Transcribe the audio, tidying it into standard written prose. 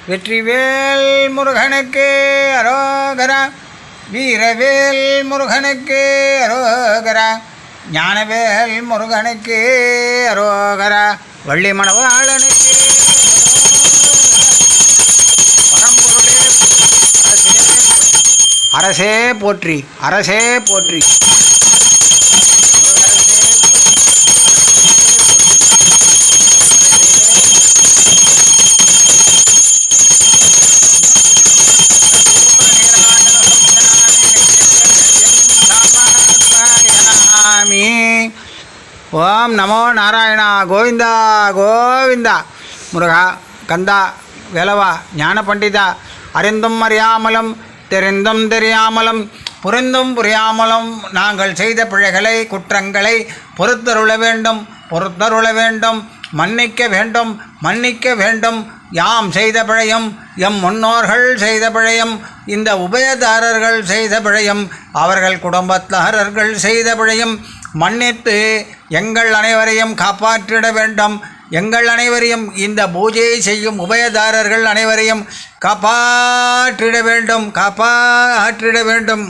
வெற்றிவேல் முருகனுக்கு அரோகரா. வீரவேல் முருகனுக்கு அரோகரா. ஞானவேல் முருகனுக்கு அரோகரா. வள்ளி மணவாளனுக்கு பரம்பொருளே அரசே போற்றி, அரசே போற்றி. ஓம் நமோ நாராயணா. கோவிந்தா கோவிந்தா. முருகா, கந்தா, வேலவா, ஞான பண்டிதா, அறிந்தும் அறியாமலும் தெரிந்தும் தெரியாமலும் புரிந்தும் புரியாமலும் நாங்கள் செய்த பிழைகளை குற்றங்களை பொறுத்தருள வேண்டும், பொறுத்தருள வேண்டும், மன்னிக்க வேண்டும், மன்னிக்க வேண்டும். யாம் செய்த பிழையும், எம் முன்னோர்கள் செய்த பிழையும், இந்த உபயதாரர்கள் செய்த பிழையும், அவர்கள் குடும்பத்தாரர்கள் செய்த பிழையும் மன்னித்து எங்கள் அனைவரையும் காப்பாற்றிட வேண்டும். எங்கள் அனைவரையும், இந்த பூஜையை செய்யும் உபயதாரர்கள் அனைவரையும் காப்பாற்றிட வேண்டும், காப்பாற்றிட வேண்டும்.